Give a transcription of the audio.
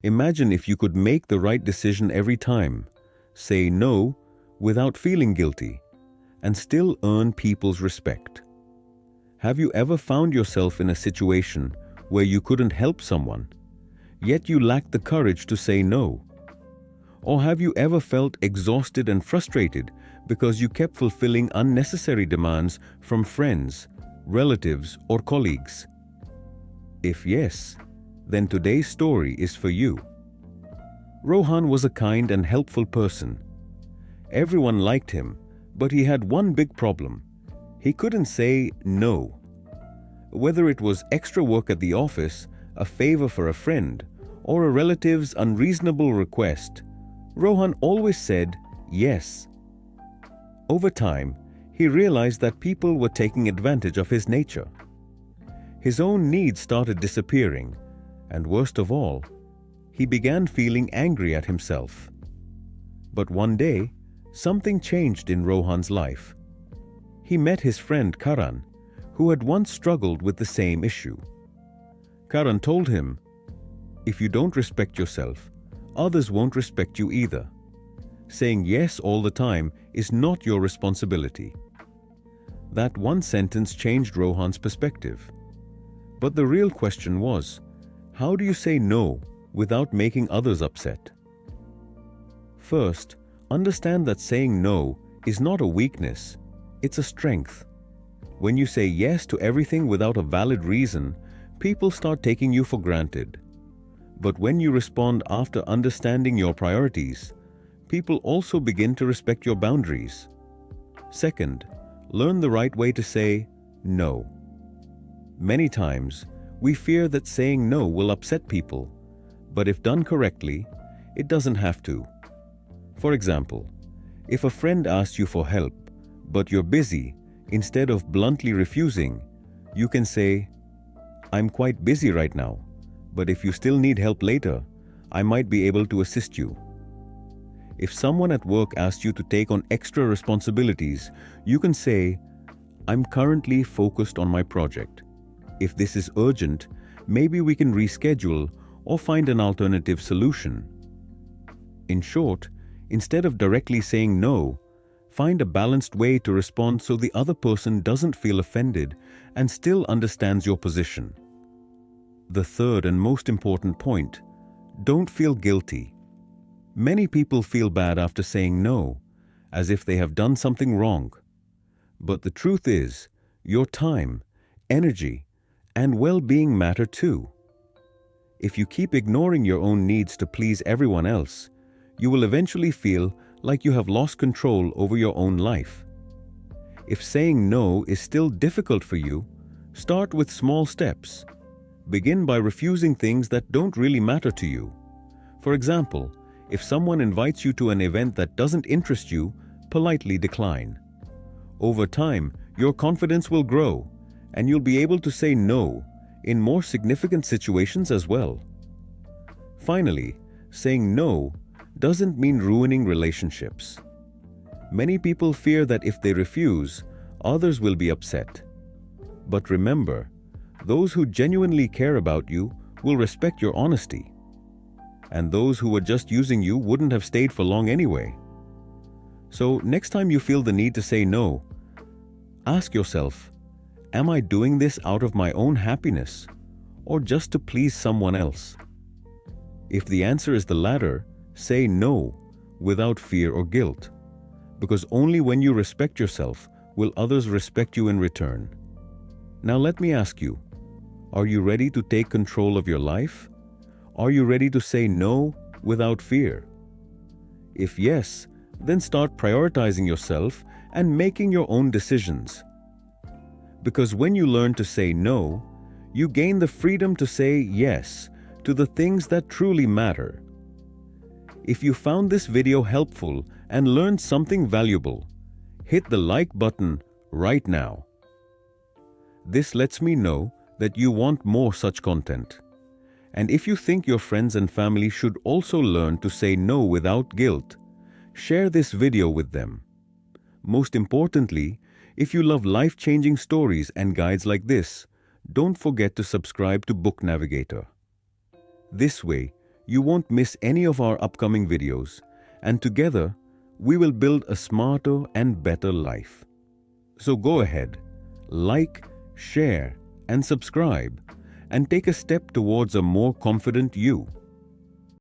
Imagine if you could make the right decision every time, say no without feeling guilty, and still earn people's respect. Have you ever found yourself in a situation where you couldn't help someone, yet you lacked the courage to say no? Or have you ever felt exhausted and frustrated because you kept fulfilling unnecessary demands from friends, relatives, or colleagues? If yes, then today's story is for you. Rohan was a kind and helpful person. Everyone liked him, but he had one big problem. He couldn't say no. Whether it was extra work at the office, a favor for a friend, or a relative's unreasonable request, Rohan always said yes. Over time, he realized that people were taking advantage of his nature. His own needs started disappearing, and worst of all, he began feeling angry at himself. But one day, something changed in Rohan's life. He met his friend Karan, who had once struggled with the same issue. Karan told him, "If you don't respect yourself, others won't respect you either. Saying yes all the time is not your responsibility." That one sentence changed Rohan's perspective. But the real question was, how do you say no without making others upset? First, understand that saying no is not a weakness, it's a strength. When you say yes to everything without a valid reason, people start taking you for granted. But when you respond after understanding your priorities, people also begin to respect your boundaries. Second, learn the right way to say no. Many times, we fear that saying no will upset people, but if done correctly, it doesn't have to. For example, if a friend asks you for help, but you're busy, instead of bluntly refusing, you can say, "I'm quite busy right now, but if you still need help later, I might be able to assist you." If someone at work asks you to take on extra responsibilities, you can say, "I'm currently focused on my project. If this is urgent, maybe we can reschedule or find an alternative solution." In short, instead of directly saying no, find a balanced way to respond so the other person doesn't feel offended and still understands your position. The third and most important point, don't feel guilty. Many people feel bad after saying no, as if they have done something wrong. But the truth is, your time, energy, and well-being matter too. If you keep ignoring your own needs to please everyone else, you will eventually feel like you have lost control over your own life. If saying no is still difficult for you, start with small steps. Begin by refusing things that don't really matter to you. For example, if someone invites you to an event that doesn't interest you, politely decline. Over time, your confidence will grow, and you'll be able to say no in more significant situations as well. Finally, saying no doesn't mean ruining relationships. Many people fear that if they refuse, others will be upset. But remember, those who genuinely care about you will respect your honesty. And those who were just using you wouldn't have stayed for long anyway. So next time you feel the need to say no, ask yourself, am I doing this out of my own happiness or just to please someone else? If the answer is the latter, say no without fear or guilt, because only when you respect yourself will others respect you in return. Now let me ask you, are you ready to take control of your life? Are you ready to say no without fear? If yes, then start prioritizing yourself and making your own decisions. Because when you learn to say no, you gain the freedom to say yes to the things that truly matter. If you found this video helpful and learned something valuable, hit the like button right now. This lets me know that you want more such content. And if you think your friends and family should also learn to say no without guilt, share this video with them. Most importantly, if you love life-changing stories and guides like this, don't forget to subscribe to Book Navigator. This way, you won't miss any of our upcoming videos, and together we will build a smarter and better life. So go ahead, like, share, and subscribe, and take a step towards a more confident you.